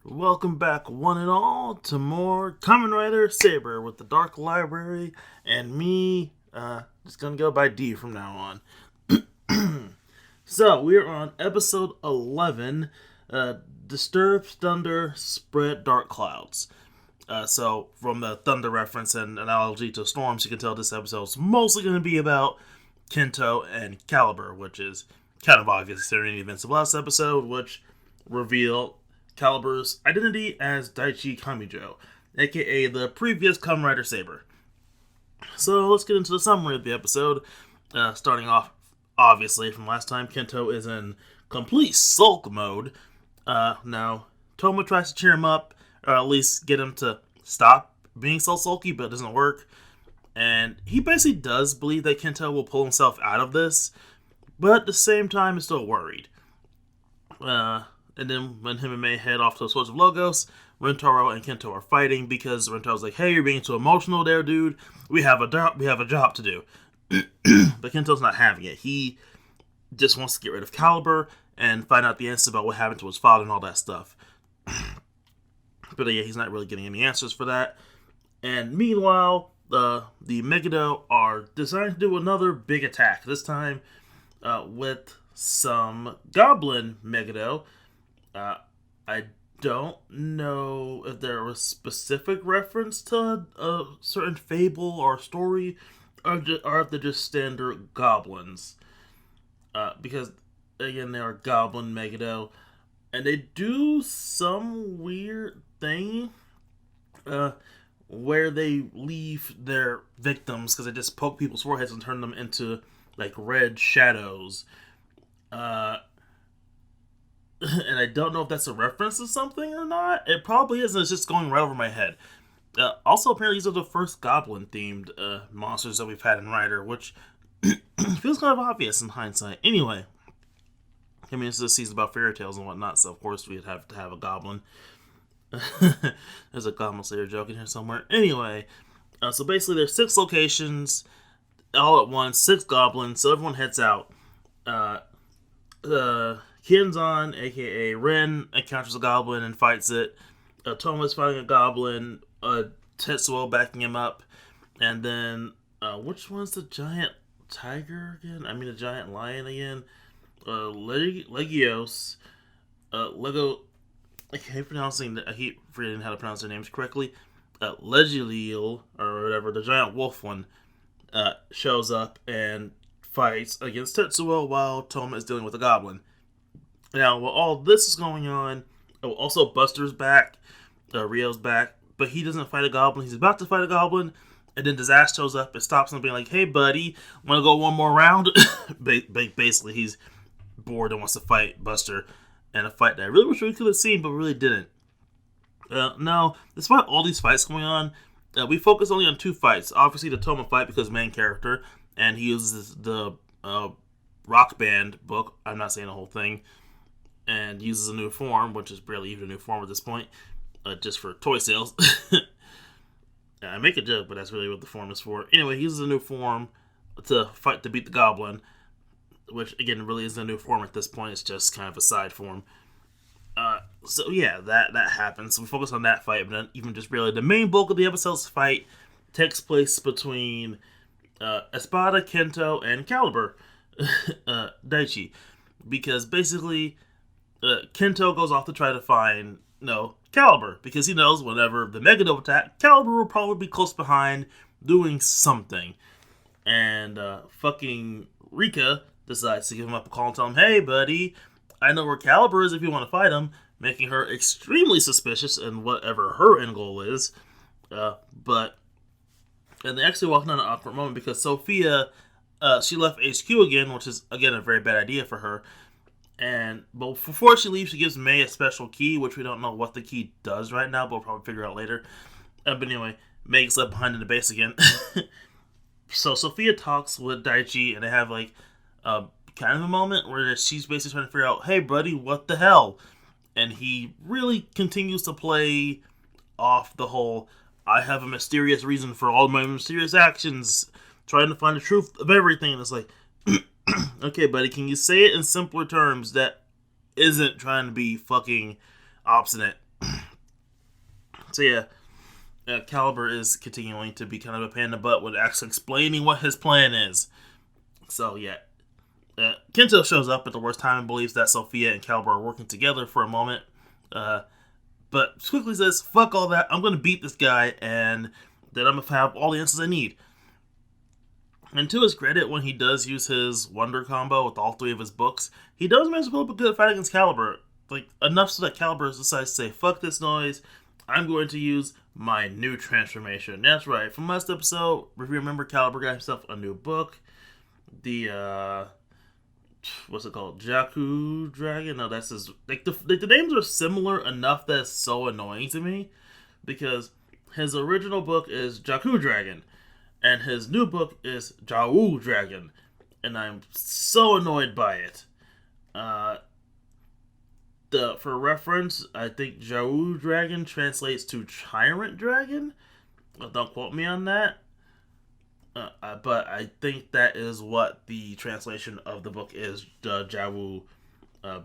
Welcome back, one and all, to more Kamen Rider Saber with the Dark Library and me. Just gonna go by D from now on. So we're on episode 11. Disturbed thunder, spread dark clouds. So from the thunder reference and analogy to storms, you can tell this episode's mostly going to be about Kento and Calibur, which is kind of obvious considering the events of last episode, which reveal Calibur's identity as Daichi Kamijo, aka the previous Kamen Rider Saber. So let's get into the summary of the episode. Starting off, obviously, from last time, Kento is in complete sulk mode. Now, Toma tries to cheer him up, or at least get him to stop being so sulky, but it doesn't work. And he basically does believe that Kento will pull himself out of this, but at the same time is still worried. And then when him and May head off to the Swords of Logos, Rentaro and Kento are fighting because Rentaro's like, "Hey, you're being too emotional there, dude. We have a job to do." But Kento's not having it. He just wants to get rid of Calibur and find out the answers about what happened to his father and all that stuff. But yeah, he's not really getting any answers for that. And meanwhile, the Megido are deciding to do another big attack. This time with some Goblin Megido. I don't know if there was specific reference to a certain fable or story, or if they're just standard goblins. Because, again, they are Goblin Megido, and they do some weird thing where they leave their victims, because they just poke people's foreheads and turn them into, like, red shadows. And I don't know if that's a reference to something or not. It probably is, and it's just going right over my head. Also, apparently, these are the first goblin-themed monsters that we've had in Rider, which feels kind of obvious in hindsight. Anyway, I mean, this is a season about fairy tales and whatnot, so of course we'd have to have a goblin. There's a Goblin Slayer joke in here somewhere. Anyway, so basically there's 6 locations, all at once, 6 goblins, so everyone heads out. Kenzan, aka Ren, encounters a goblin and fights it. Toma's fighting a goblin, Tetsuo backing him up, and then, which one's the giant tiger again? I mean, the giant lion again? Legios, Lego, I keep forgetting how to pronounce their names correctly. Legiliel, or whatever, the giant wolf one, shows up and fights against Tetsuo while Toma is dealing with a goblin. Now, while all this is going on, also Buster's back, Rio's back, but he doesn't fight a goblin. He's about to fight a goblin, and then Disaster shows up and stops him, being like, "Hey, buddy, want to go one more round?" Basically, he's bored and wants to fight Buster, and a fight that I really wish we could have seen, but really didn't. Now, despite all these fights going on, we focus only on 2 fights. Obviously, the Toma fight, because main character, and he uses the Rock Band book. I'm not saying the whole thing. And uses a new form, which is barely even a new form at this point, just for toy sales. I make a joke, but that's really what the form is for. Anyway, he uses a new form to fight to beat the goblin, which, again, really isn't a new form at this point. It's just kind of a side form. So, yeah, that happens. So we focus on that fight, but then even just really the main bulk of the episode's fight takes place between Espada, Kento, and Calibur, Daichi. Because, basically, Kento goes off to try to find Calibur, because he knows whenever the Megido attack, Calibur will probably be close behind doing something. And fucking Rika decides to give him up a call and tell him, "Hey, buddy, I know where Calibur is if you want to fight him," making her extremely suspicious in whatever her end goal is. And they actually walk down an awkward moment because Sophia, she left HQ again, which is, again, a very bad idea for her. But before she leaves, she gives May a special key, which we don't know what the key does right now, but we'll probably figure out later. But anyway, May gets left behind in the base again. So Sophia talks with Daichi, and they have kind of a moment where she's basically trying to figure out, "Hey, buddy, what the hell?" And he really continues to play off the whole, "I have a mysterious reason for all my mysterious actions," trying to find the truth of everything. And it's like, okay, buddy, can you say it in simpler terms that isn't trying to be fucking obstinate? So yeah, Calibur is continuing to be kind of a pain in the butt with actually explaining what his plan is. So yeah, Kento shows up at the worst time and believes that Sophia and Calibur are working together for a moment. But quickly says, fuck all that, I'm going to beat this guy and then I'm going to have all the answers I need. And to his credit, when he does use his Wonder combo with all three of his books, he does manage to pull up a good fight against Calibur. Like, enough so that Calibur decides to say, fuck this noise, I'm going to use my new transformation. That's right, from last episode, if you remember, Calibur got himself a new book. The, what's it called? Jakku Dragon? No, that's his, the names are similar enough that it's so annoying to me. Because his original book is Jakku Dragon. And his new book is Jau Dragon. And I'm so annoyed by it. For reference, I think Jau Dragon translates to Tyrant Dragon. Don't quote me on that. But I think that is what the translation of the book is. Jau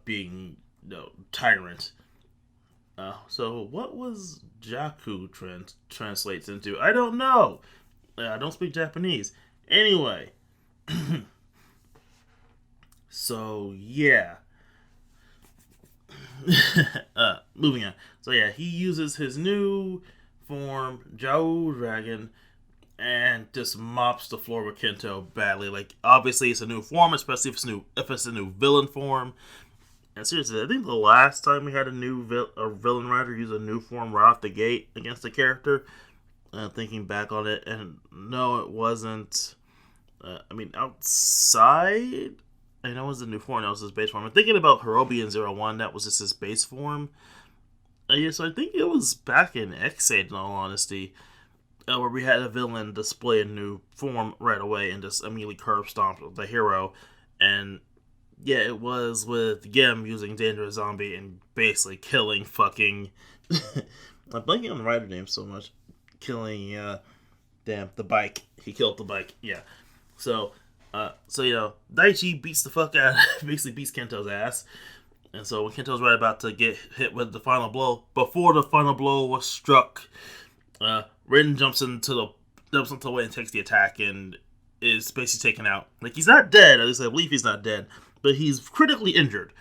being tyrant. So what was Jakku translates into? I don't know. I don't speak Japanese. Anyway. So, yeah. Moving on. So, yeah, he uses his new form, Jau Dragon, and just mops the floor with Kento badly. Like, obviously, it's a new form, especially if it's a new villain form. And seriously, I think the last time we had a villain writer use a new form right off the gate against a character, thinking back on it, and no, it wasn't. Outside, I know it was the new form, that was his base form. I'm thinking about Hirobi in 01, that was just his base form. So I think it was back in X8, in all honesty, where we had a villain display a new form right away and just immediately curb stomped the hero. And yeah, it was with Gem using Dangerous Zombie and basically killing fucking... I'm blanking on the writer name so much. Killing, the bike. He killed the bike, yeah. So Daichi beats the fuck out, basically beats Kento's ass. And so when Kento's right about to get hit with the final blow, before the final blow was struck, Rin jumps into the way and takes the attack and is basically taken out. Like, he's not dead, at least I believe he's not dead, but he's critically injured.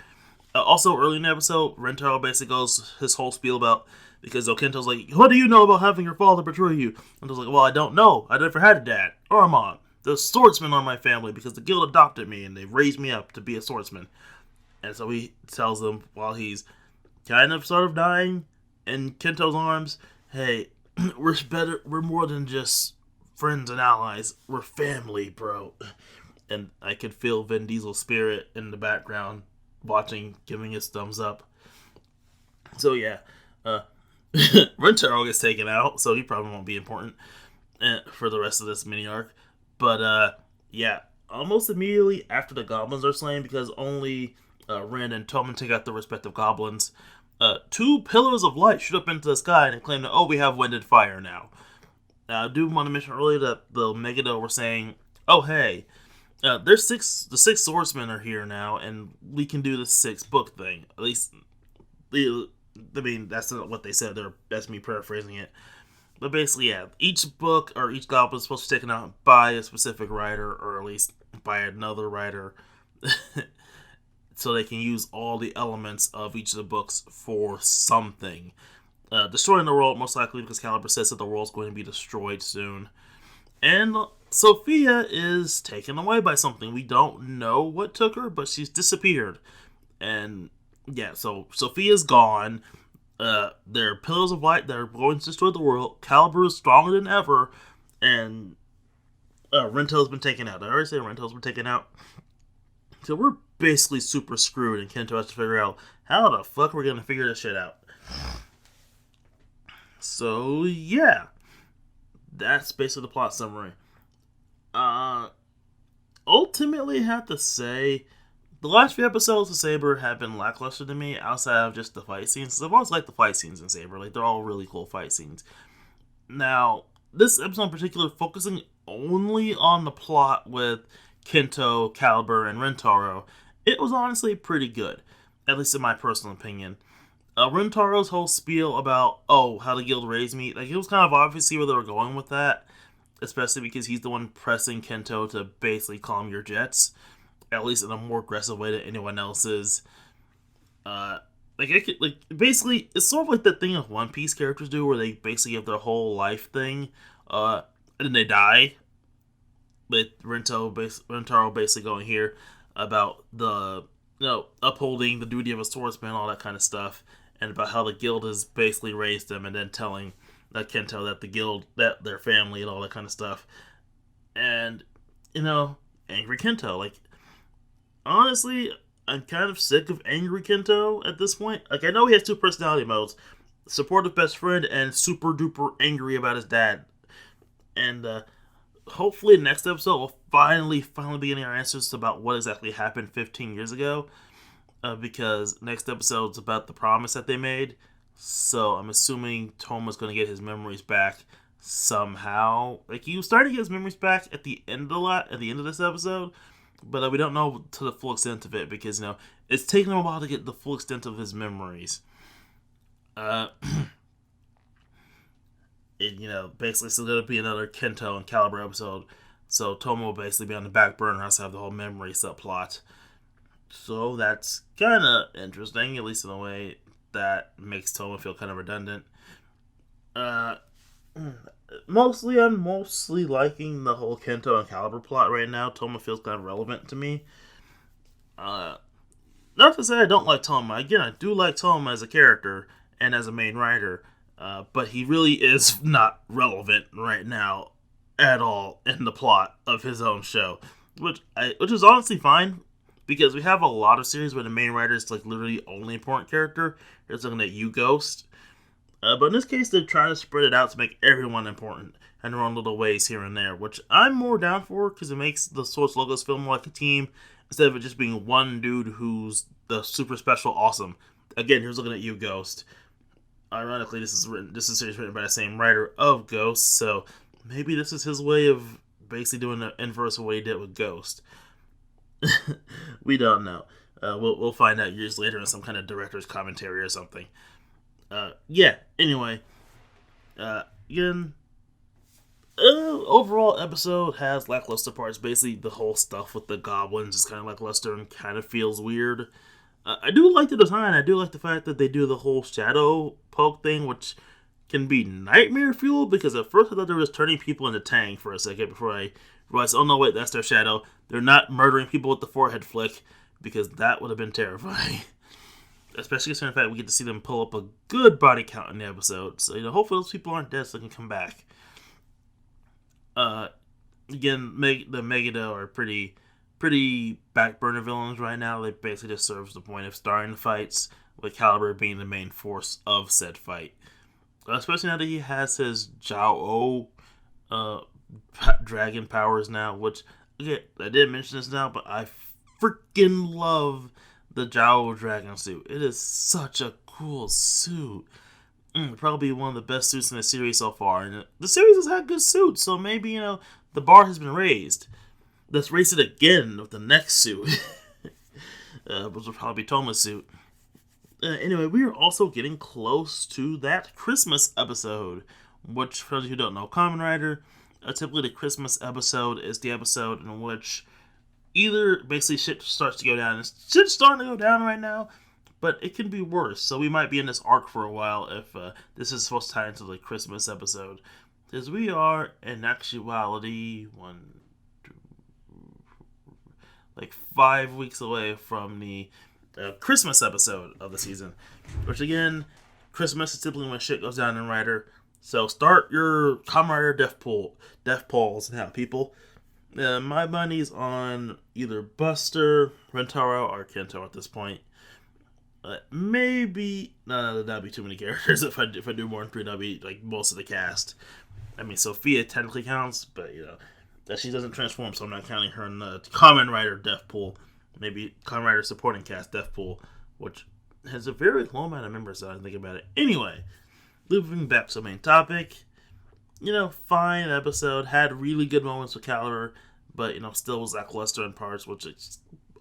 Also, early in the episode, Rentaro basically goes his whole spiel about, because Kento's like, what do you know about having your father betray you? And I was like, well, I don't know. I never had a dad or a mom. The swordsmen are my family because the guild adopted me and they raised me up to be a swordsman. And so he tells them while he's kind of sort of dying in Kento's arms, hey, we're more than just friends and allies. We're family, bro. And I could feel Vin Diesel's spirit in the background watching, giving his thumbs up. So yeah, Rentaro gets taken out, so he probably won't be important for the rest of this mini arc. But yeah, almost immediately after the goblins are slain, because only Rin and Toman take out the respective goblins, two pillars of light shoot up into the sky and claim that, we have wind and fire now. Now, I do want to mention earlier that the Megido were saying, hey, the six swordsmen are here now, and we can do the 6 book thing. At least, that's not what they said. That's me paraphrasing it. But basically, yeah, each book or each goblin is supposed to be taken out by a specific writer, or at least by another writer, so they can use all the elements of each of the books for something. Destroying the world, most likely, because Calibur says that the world's going to be destroyed soon. And Sophia is taken away by something. We don't know what took her, but she's disappeared. And yeah, so Sophia's gone. There are pillars of light that are going to destroy the world. Calibur is stronger than ever, and Rento's been taken out. I already said Rento's been taken out. So we're basically super screwed, and Kento has to figure out how the fuck we're gonna figure this shit out. So yeah, that's basically the plot summary. Ultimately, I have to say, the last few episodes of Saber have been lackluster to me, outside of just the fight scenes. I've always liked the fight scenes in Saber. Like, they're all really cool fight scenes. Now, this episode in particular, focusing only on the plot with Kento, Calibur, and Rentaro, it was honestly pretty good. At least in my personal opinion. Rintaro's whole spiel about, oh, how the guild raised me, like, it was kind of obvious where they were going with that, especially because he's the one pressing Kento to basically calm your jets, at least in a more aggressive way than anyone else's. Basically, it's sort of like that thing that One Piece characters do, where they basically have their whole life thing, and then they die. With Rentaro basically going here about the upholding the duty of a swordsman, all that kind of stuff, and about how the guild has basically raised them, and then telling that Kento that the guild, that their family, and all that kind of stuff. And angry Kento. Like, honestly, I'm kind of sick of angry Kento at this point. Like, I know he has two personality modes: supportive best friend and super duper angry about his dad. And hopefully next episode we'll finally be getting our answers about what exactly happened 15 years ago, because next episode's about the promise that they made, so I'm assuming Toma's going to get his memories back somehow. Like, he was starting to get his memories back at the end of this episode, but we don't know to the full extent of it, because it's taken him a while to get the full extent of his memories. Basically, it's going to be another Kento and Calibur episode. So Toma will basically be on the back burner, has to have the whole memory subplot. So that's kind of interesting, at least in a way that makes Toma feel kind of redundant. I'm mostly liking the whole Kento and Calibur plot right now. Toma feels kind of relevant to me. Not to say I don't like Toma. Again, I do like Toma as a character and as a main writer. But he really is not relevant right now at all in the plot of his own show, which is honestly fine, because we have a lot of series where the main writer is like literally only important character. It's looking at you, Ghost. But in this case, they're trying to spread it out to make everyone important in their own little ways here and there, which I'm more down for, because it makes the Source Logos feel more like a team instead of it just being one dude who's the super special awesome. Again, here's looking at you, Ghost. Ironically, this is a series written by the same writer of Ghost, so maybe this is his way of basically doing the inverse of what he did with Ghost. We don't know. We'll find out years later in some kind of director's commentary or something. Anyway. Again, overall episode has lackluster parts. Basically, the whole stuff with the goblins is kind of lackluster and kind of feels weird. I do like the design. I do like the fact that they do the whole shadow poke thing, which can be nightmare fuel, because at first I thought they were just turning people into Tang for a second before I realized, oh no, wait, that's their shadow. They're not murdering people with the forehead flick, because that would have been terrifying. Especially considering the fact we get to see them pull up a good body count in the episode. So, hopefully those people aren't dead so they can come back. Again, the Megido are pretty back burner villains right now. They basically just serves the point of starting the fights, with Calibur being the main force of said fight. Especially now that he has his Jiao dragon powers now, which, again, I didn't mention this now, but I freaking love the Jiao dragon suit. It is such a cool suit. Probably one of the best suits in the series so far. And the series has had good suits, so maybe, the bar has been raised. Let's raise it again with the next suit, which will probably be Toma's suit. Anyway, we are also getting close to that Christmas episode, which, for those who don't know Kamen Rider, typically the Christmas episode is the episode in which either basically shit starts to go down. Shit's starting to go down right now, but it can be worse. So we might be in this arc for a while if this is supposed to tie into the Christmas episode. Because we are, in actuality, 5 weeks away from the Christmas episode of the season. Which, again, Christmas is typically when shit goes down in Rider. So start your Kamen Rider death polls now, people. My money's on either Buster, Rentaro, or Kento at this point. Maybe... No, that'd be too many characters. If I do more than 3, that'd be like most of the cast. I mean, Sophia technically counts, but, that she doesn't transform, so I'm not counting her in the Kamen Rider death pool. Maybe Kamen Rider supporting cast death pool, which has a very low amount of members, so I think about it. Anyway, moving back to the main topic. Fine episode. Had really good moments with Calibur, but, still was lackluster in parts, which is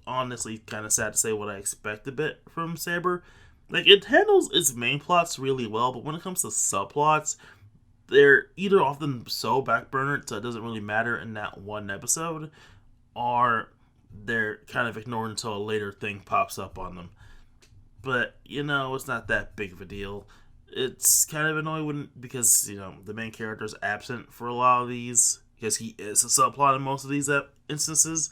honestly kind of sad to say what I expect a bit from Saber. Like, it handles its main plots really well, but when it comes to subplots, they're either often so backburnered so it doesn't really matter in that one episode, or they're kind of ignored until a later thing pops up on them. But, it's not that big of a deal. It's kind of annoying because, the main character is absent for a lot of these, because he is a subplot in most of these instances.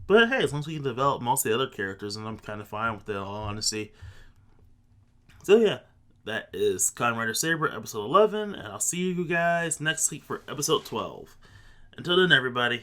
But hey, as long as we can develop most of the other characters, and I'm kind of fine with it, in all honesty. So yeah, that is Kamen Rider Saber episode 11, and I'll see you guys next week for episode 12. Until then, everybody,